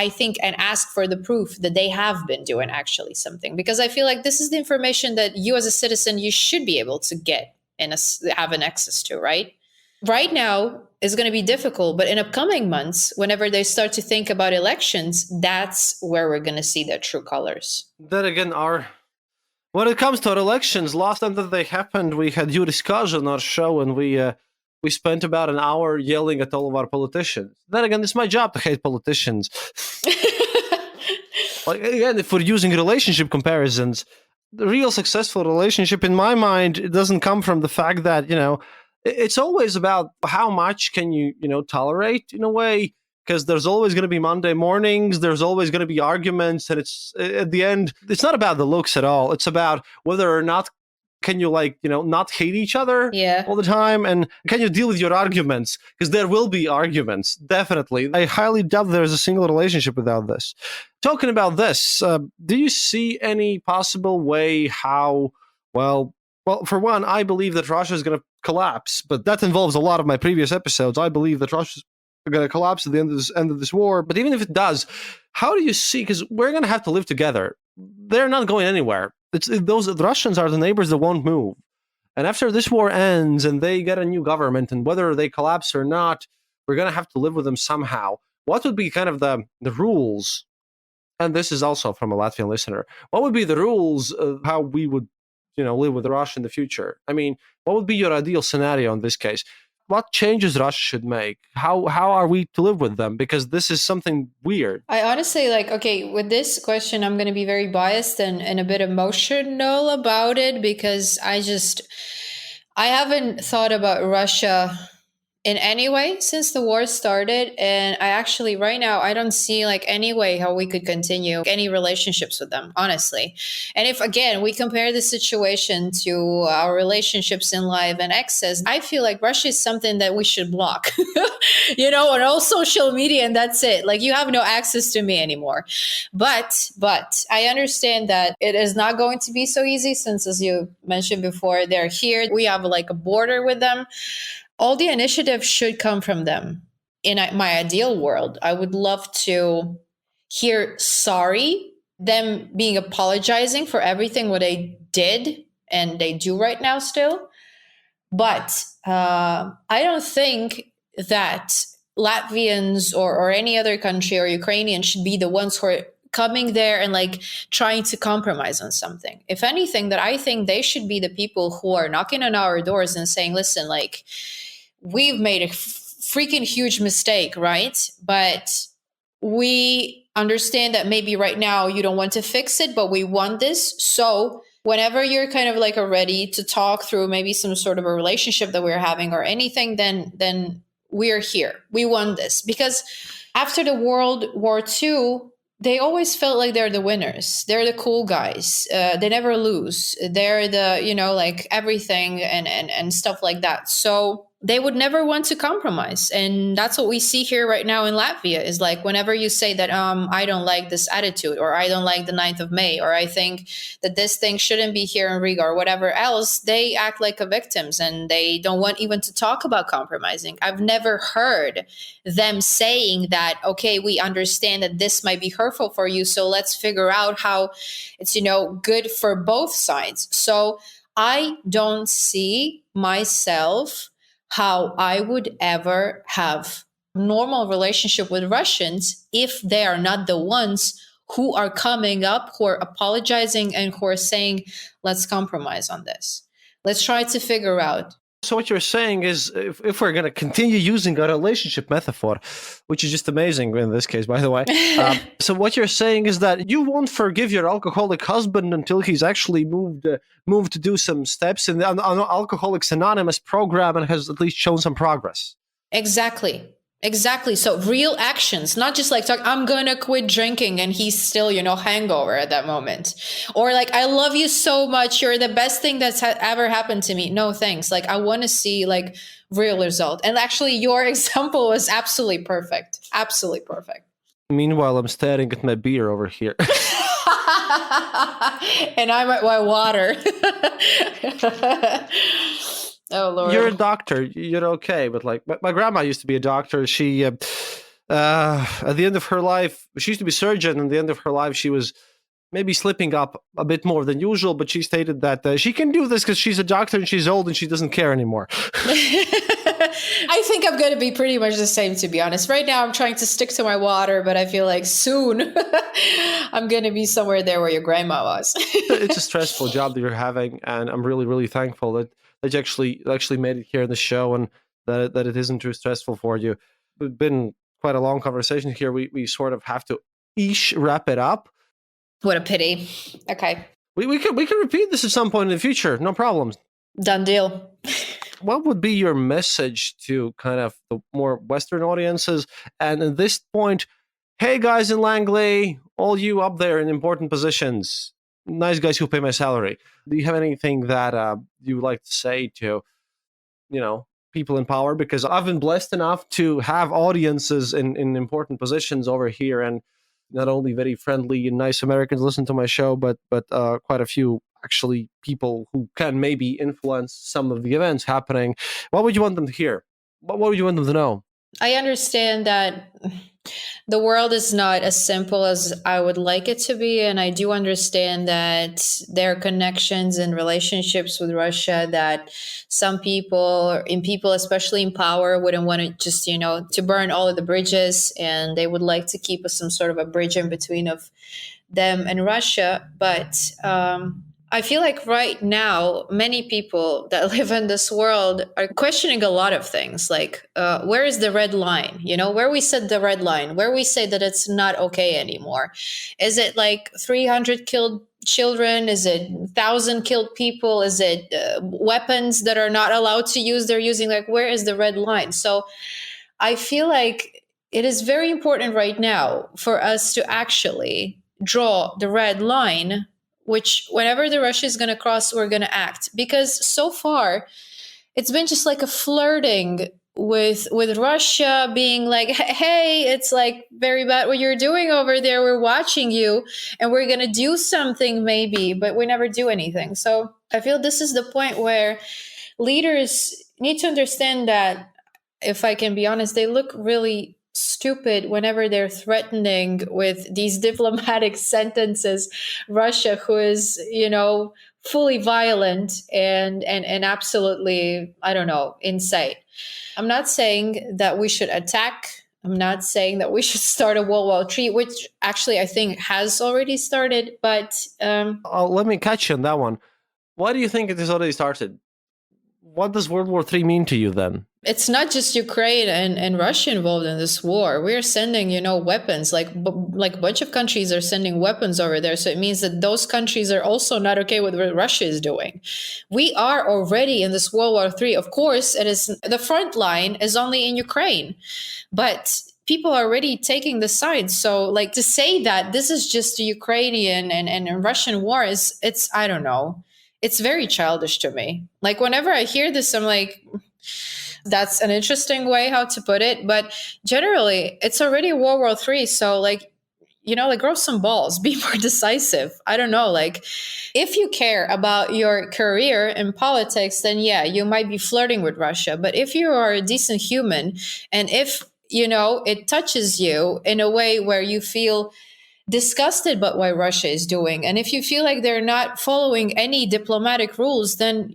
for the proof that they have been doing actually something. Because I feel like this is the information that you as a citizen, you should be able to get and have an access to, right? Right now is going to be difficult, but in upcoming months, whenever they start to think about elections, that's where we're going to see their true colors. Then again, when it comes to our elections, last time that they happened, we had Yuri Skaj on our show, and we spent about an hour yelling at all of our politicians. Then again, it's my job to hate politicians. Again, if we're using relationship comparisons, the real successful relationship, in my mind, it doesn't come from the fact that, it's always about how much can you, tolerate in a way, because there's always going to be Monday mornings, there's always going to be arguments, and it's at the end, it's not about the looks at all. It's about whether or not can you not hate each other all the time, and can you deal with your arguments, because there will be arguments, definitely. I highly doubt there's a single relationship without this. Talking about this, do you see any possible way how, well, for one, I believe that Russia is going to collapse, but that involves a lot of my previous episodes. I believe that Russia is going to collapse at the end of this war. But even if it does, how do you see? Because we're going to have to live together. They're not going anywhere. The Russians are the neighbors that won't move. And after this war ends and they get a new government, and whether they collapse or not, we're going to have to live with them somehow. What would be kind of the rules? And this is also from a Latvian listener. What would be the rules of how we would live with Russia in the future? I mean, what would be your ideal scenario in this case? What changes Russia should make? How are we to live with them? Because this is something weird. I honestly with this question, I'm going to be very biased and a bit emotional about it, because I haven't thought about Russia in any way since the war started. And I actually, right now, I don't see any way how we could continue any relationships with them, honestly. And if, again, we compare the situation to our relationships in life and exes, I feel like Russia is something that we should block, on all social media, and that's it. You have no access to me anymore. But I understand that it is not going to be so easy since, as you mentioned before, they're here. We have a border with them. All the initiative should come from them. In my ideal world, I would love to hear them being apologizing for everything what they did and they do right now still. But I don't think that Latvians or any other country or Ukrainians should be the ones who are coming there and trying to compromise on something. If anything, that I think they should be the people who are knocking on our doors and saying, listen, we've made a freaking huge mistake, right? But we understand that maybe right now you don't want to fix it, but we want this. So whenever you're kind of ready to talk through maybe some sort of a relationship that we're having or anything, then we are here. We won this. Because after the World War II, they always felt like they're the winners. They're the cool guys. They never lose. They're the, like everything and stuff like that. So they would never want to compromise. And that's what we see here right now in Latvia is like whenever you say that I don't like this attitude, or I don't like the 9th of May, or I think that this thing shouldn't be here in Riga, or whatever else, they act like a victims and they don't want even to talk about compromising. I've never heard them saying that, okay, we understand that this might be hurtful for you, so let's figure out how it's, good for both sides. So I don't see myself how I would ever have normal relationship with Russians if they are not the ones who are coming up, who are apologizing and who are saying, let's compromise on this. Let's try to figure out. So what you're saying is if we're going to continue using a relationship metaphor, which is just amazing in this case, by the way. So what you're saying is that you won't forgive your alcoholic husband until he's actually moved to do some steps in the Alcoholics Anonymous program and has at least shown some progress. Exactly. So real actions, not just like talk, I'm going to quit drinking and he's still, hangover at that moment. Or like, I love you so much. You're the best thing that's ever happened to me. No, thanks. Like, I want to see like real result. And actually your example was absolutely perfect. Absolutely perfect. Meanwhile, I'm staring at my beer over here. And I'm at my water. Oh, Lord. You're a doctor. You're okay. But like my grandma used to be a doctor. She, at the end of her life, she used to be a surgeon. At the end of her life, she was maybe slipping up a bit more than usual. But she stated that she can do this because she's a doctor and she's old and she doesn't care anymore. I think I'm going to be pretty much the same, to be honest. Right now, I'm trying to stick to my water, but I feel like soon I'm going to be somewhere there where your grandma was. It's a stressful job that you're having. And I'm really, really thankful that you actually made it here in the show and that it isn't too stressful for you. It's been quite a long conversation here. We sort of have to wrap it up. What a pity. Okay. We can repeat this at some point in the future. No problems. Done deal. What would be your message to kind of the more Western audiences? And at this point, hey guys in Langley, all you up there in important positions, nice guys who pay my salary. Do you have anything that you would like to say to, people in power? Because I've been blessed enough to have audiences in important positions over here, and not only very friendly and nice Americans listen to my show, but quite a few actually people who can maybe influence some of the events happening. What would you want them to hear? What would you want them to know? I understand that the world is not as simple as I would like it to be. And I do understand that there are connections and relationships with Russia that some people, especially in power, wouldn't want to just, to burn all of the bridges. And they would like to keep some sort of a bridge in between of them and Russia. But I feel like right now, many people that live in this world are questioning a lot of things. Like, where is the red line? Where we set the red line, where we say that it's not okay anymore. Is it like 300 killed children? Is it 1,000 killed people? Is it weapons that are not allowed to use? They're using, like, where is the red line? So I feel like it is very important right now for us to actually draw the red line, which whenever the Russia is going to cross, we're going to act. Because so far, it's been just like a flirting with Russia being like, hey, it's like very bad what you're doing over there. We're watching you and we're going to do something maybe, but we never do anything. So I feel this is the point where leaders need to understand that, if I can be honest, they look really stupid whenever they're threatening with these diplomatic sentences Russia, who is, fully violent and absolutely, I don't know, insane. I'm not saying that we should attack. I'm not saying that we should start a World War III, which actually I think has already started. But let me catch you on that one. Why do you think it has already started? What does World War III mean to you then? It's not just Ukraine and Russia involved in this war. We're sending, weapons. Like a bunch of countries are sending weapons over there. So it means that those countries are also not okay with what Russia is doing. We are already in this World War III. Of course, it is the front line is only in Ukraine, but people are already taking the side. So, like, to say that this is just a Ukrainian and Russian war it's I don't know. It's very childish to me. Like, whenever I hear this, I'm like, that's an interesting way how to put it. But generally, it's already World War III. So, like, grow some balls, be more decisive. I don't know. Like, if you care about your career in politics, then yeah, you might be flirting with Russia. But if you are a decent human, and if, it touches you in a way where you feel disgusted by what Russia is doing, and if you feel like they're not following any diplomatic rules, then,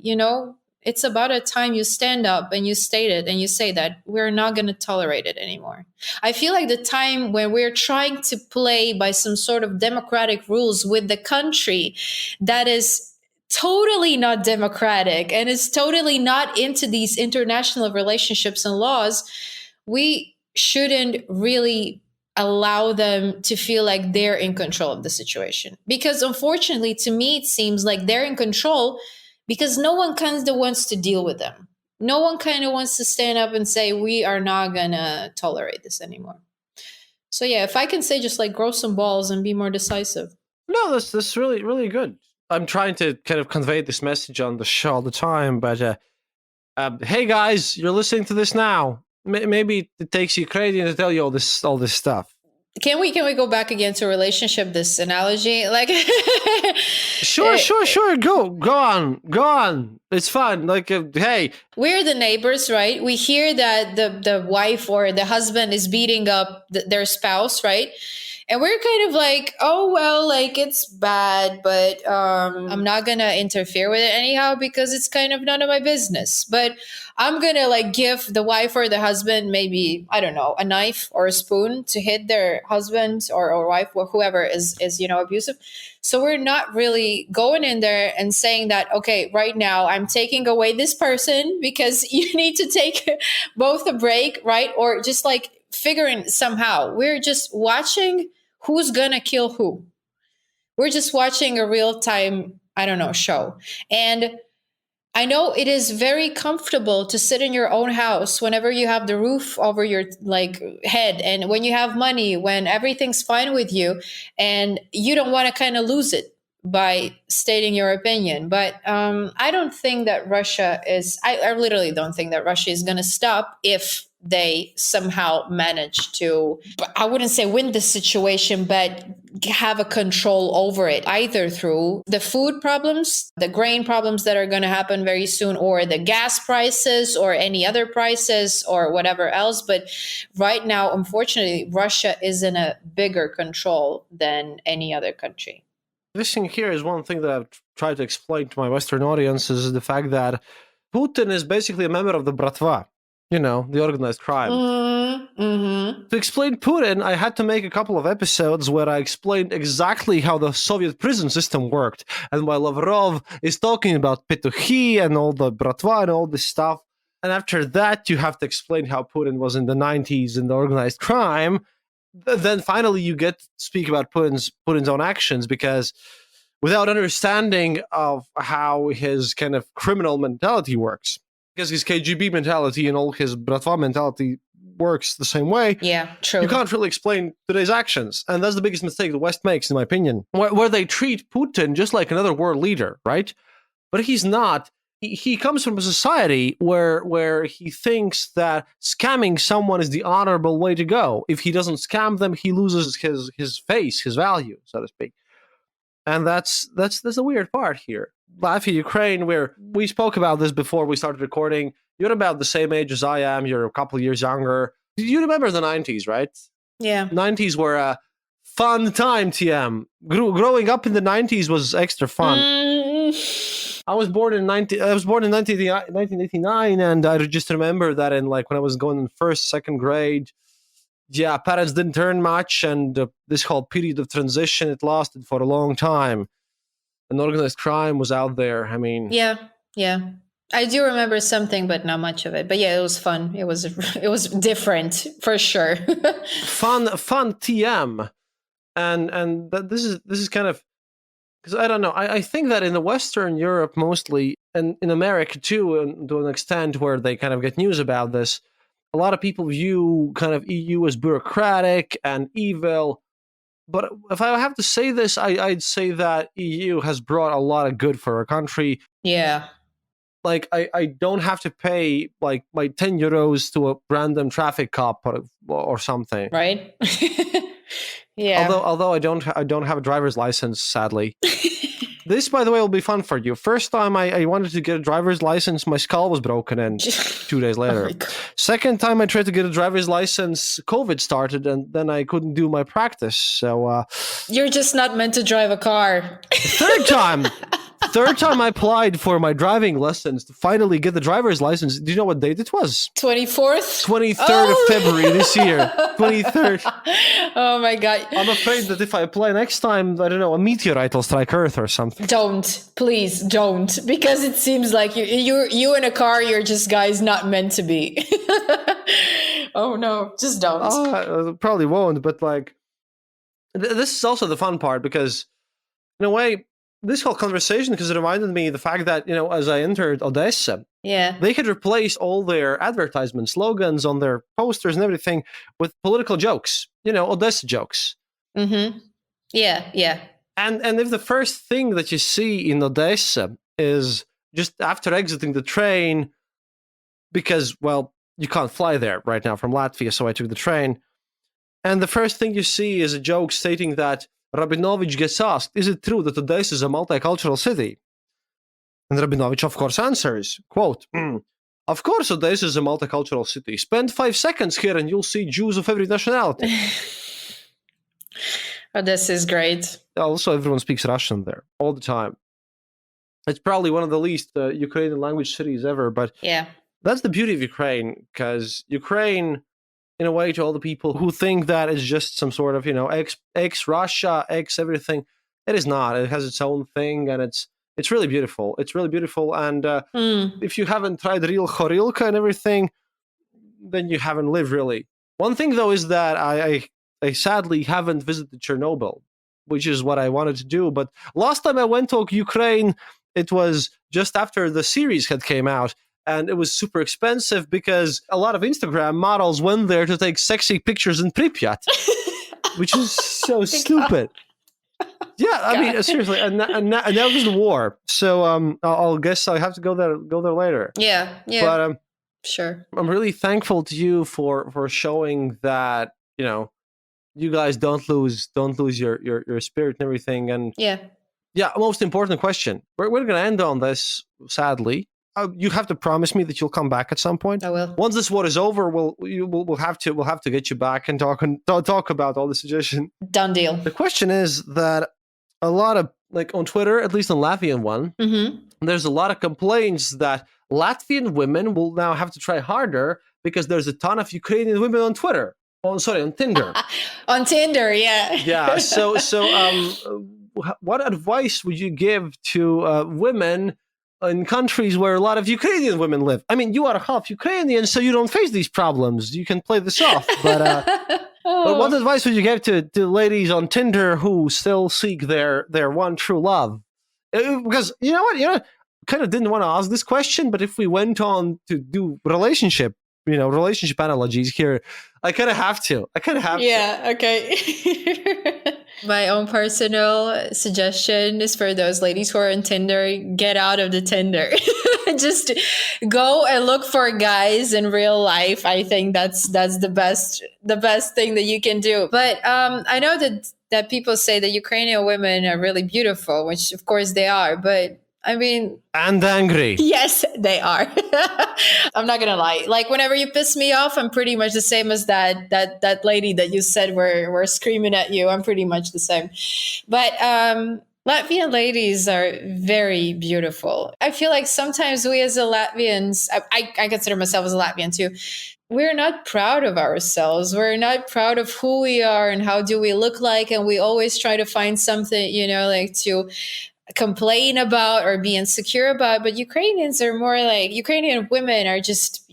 it's about a time you stand up and you state it and you say that we're not going to tolerate it anymore. I feel like the time when we're trying to play by some sort of democratic rules with the country that is totally not democratic and is totally not into these international relationships and laws, we shouldn't really allow them to feel like they're in control of the situation. Because unfortunately, to me, it seems like they're in control because no one kind of wants to deal with them. No one kind of wants to stand up and say, we are not going to tolerate this anymore. So yeah, if I can say, just like, grow some balls and be more decisive. No, that's really, really good. I'm trying to kind of convey this message on the show all the time, but hey guys, you're listening to this now. Maybe it takes Ukrainian to tell you all this stuff. Can we go back again to relationship, this analogy? Like, sure. Go on. It's fun. Like, hey, we're the neighbors, right? We hear that the wife or the husband is beating up their spouse, right? And we're kind of like, oh, well, like, it's bad, but I'm not going to interfere with it anyhow because it's kind of none of my business. But I'm going to, like, give the wife or the husband maybe, I don't know, a knife or a spoon to hit their husband or wife or whoever is abusive. So we're not really going in there and saying that, okay, right now I'm taking away this person because you need to take both a break, right? Or just, like, figuring somehow. We're just watching who's gonna kill who. We're just watching a real-time, I don't know, show. And I know it is very comfortable to sit in your own house whenever you have the roof over your, like, head, and when you have money, when everything's fine with you, and you don't want to kind of lose it by stating your opinion. But I don't think that Russia is, I literally don't think that Russia is going to stop if they somehow manage to, I wouldn't say win the situation, but have a control over it, either through the food problems, the grain problems that are going to happen very soon, or the gas prices, or any other prices, or whatever else. But right now, unfortunately, Russia is in a bigger control than any other country. This thing here is one thing that I've tried to explain to my Western audiences, is the fact that Putin is basically a member of the Bratva. The organized crime. Mm-hmm. To explain Putin, I had to make a couple of episodes where I explained exactly how the Soviet prison system worked, and why Lavrov is talking about Petukhi and all the Bratva and all this stuff. And after that, you have to explain how Putin was in the 90s in the organized crime. Then finally, you get to speak about Putin's own actions, because without understanding of how his kind of criminal mentality works, because his KGB mentality and all his Bratva mentality works the same way. Yeah, true. You can't really explain today's actions. And that's the biggest mistake the West makes, in my opinion, where they treat Putin just like another world leader, right? But he's not. He comes from a society where he thinks that scamming someone is the honorable way to go. If he doesn't scam them, he loses his face, his value, so to speak. And that's the weird part here. Latvia, Ukraine, where we spoke about this before we started recording. You're about the same age as I am. You're a couple of years younger. You remember the 90s, right? Yeah. 90s were a fun time, TM. Growing up in the 90s was extra fun. I was born in 1989, and I just remember that when I was going in first, second grade, yeah, parents didn't earn much, and this whole period of transition, it lasted for a long time. And organized crime was out there. I mean, yeah. I do remember something, but not much of it. But yeah, it was fun. It was different for sure. Fun TM. And this is kind of, because I don't know. I think that in the Western Europe mostly, and in America too, and to an extent where they kind of get news about this, a lot of people view kind of EU as bureaucratic and evil. But if I have to say this, I'd say that EU has brought a lot of good for our country. Yeah. Like I don't have to pay like my 10 euros to a random traffic cop or something. Right. Yeah. Although I don't have a driver's license, sadly. This, by the way, will be fun for you. First time I wanted to get a driver's license, my skull was broken in 2 days later. Second time I tried to get a driver's license, COVID started, and then I couldn't do my practice. So you're just not meant to drive a car. Third time I applied for my driving lessons to finally get the driver's license. Do you know what date it was? 24th? 23rd of February this year. 23rd. Oh my God. I'm afraid that if I apply next time, I don't know, a meteorite will strike Earth or something. Don't. Please don't. Because it seems like you in a car, you're just guys not meant to be. Oh no, just don't. I probably won't, but like, this is also the fun part because in a way, this whole conversation, because it reminded me the fact that, you know, as I entered Odessa, yeah, they had replaced all their advertisement slogans on their posters and everything with political jokes, you know, Odessa jokes. Mm-hmm. Yeah. And if the first thing that you see in Odessa is just after exiting the train, because, well, you can't fly there right now from Latvia, so I took the train, and the first thing you see is a joke stating that Rabinovich gets asked, is it true that Odessa is a multicultural city? And Rabinovich, of course, answers, quote, of course Odessa is a multicultural city. Spend 5 seconds here and you'll see Jews of every nationality. Odessa is great. Also, everyone speaks Russian there all the time. It's probably one of the least Ukrainian language cities ever, but yeah, that's the beauty of Ukraine, because Ukraine, in a way, to all the people who think that it's just some sort of, you know, ex Russia, ex everything, it is not. It has its own thing, and it's really beautiful. It's really beautiful, and if you haven't tried real horilka and everything, then you haven't lived really. One thing though is that I sadly haven't visited Chernobyl, which is what I wanted to do. But last time I went to Ukraine, it was just after the series had came out. And it was super expensive because a lot of Instagram models went there to take sexy pictures in Pripyat, which is so stupid. Yeah, I mean, seriously. And now there's the war, so I'll guess I have to go there later. Yeah. But sure. I'm really thankful to you for showing that, you know, you guys don't lose your spirit and everything. And yeah. Most important question. We're gonna end on this, sadly. You have to promise me that you'll come back at some point. I will. Once this war is over, we'll have to get you back and talk about all the suggestion. Done deal. The question is that a lot of, like, on Twitter, at least on Latvian one, there's a lot of complaints that Latvian women will now have to try harder because there's a ton of Ukrainian women on Twitter. On Tinder. On Tinder, yeah. Yeah. So what advice would you give to women in countries where a lot of Ukrainian women live? I mean, you are half Ukrainian, so you don't face these problems. You can play this off. But but what advice would you give to ladies on Tinder who still seek their one true love? Because you know what, kind of didn't want to ask this question, but if we went on to do relationship analogies here, I kind of have to. Yeah. Okay. My own personal suggestion is for those ladies who are on Tinder, get out of the Tinder. Just go and look for guys in real life. I think that's the best thing that you can do. But I know that people say that Ukrainian women are really beautiful, which of course they are, but I mean... And angry. Yes, they are. I'm not going to lie. Like, whenever you piss me off, I'm pretty much the same as that lady that you said were screaming at you. I'm pretty much the same. But Latvian ladies are very beautiful. I feel like sometimes we as Latvians, I consider myself as a Latvian too, we're not proud of ourselves. We're not proud of who we are and how do we look like. And we always try to find something, like to complain about or be insecure about. But Ukrainians are more like, Ukrainian women are just,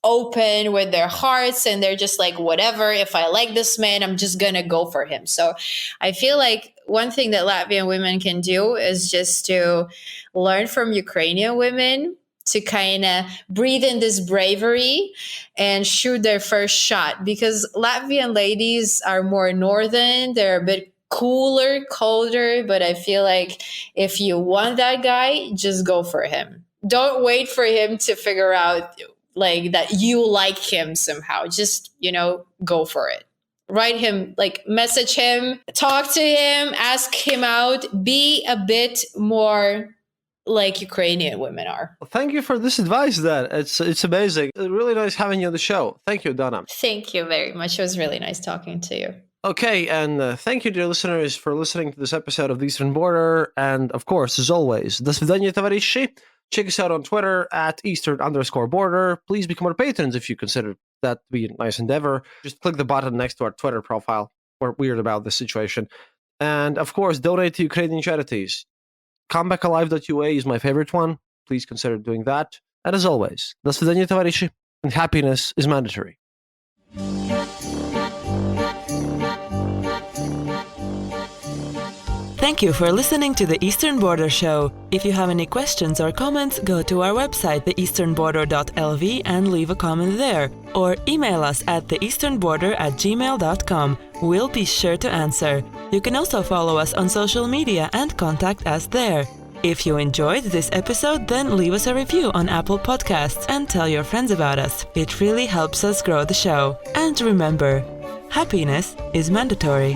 open with their hearts, and they're just like, whatever, if I like this man, I'm just gonna go for him. So I feel like one thing that Latvian women can do is just to learn from Ukrainian women to kind of breathe in this bravery and shoot their first shot, because Latvian ladies are more northern, they're a bit cooler, colder, but I feel like if you want that guy, just go for him. Don't wait for him to figure out like that you like him somehow. Just, go for it. Write him, like message him, talk to him, ask him out, be a bit more like Ukrainian women are. Well, thank you for this advice, then. It's amazing. Really nice having you on the show. Thank you, Donna. Thank you very much. It was really nice talking to you. Okay, and thank you, dear listeners, for listening to this episode of The Eastern Border. And of course, as always, до свидания, товарищи. Check us out on Twitter at Eastern_border. Please become our patrons if you consider that to be a nice endeavor. Just click the button next to our Twitter profile. We're weird about this situation. And of course, donate to Ukrainian charities. Comebackalive.ua is my favorite one. Please consider doing that. And as always, до свидания, товарищи. And happiness is mandatory. Thank you for listening to the Eastern Border Show. If you have any questions or comments, go to our website, theeasternborder.lv, and leave a comment there. Or email us at theeasternborder@gmail.com. We'll be sure to answer. You can also follow us on social media and contact us there. If you enjoyed this episode, then leave us a review on Apple Podcasts and tell your friends about us. It really helps us grow the show. And remember, happiness is mandatory.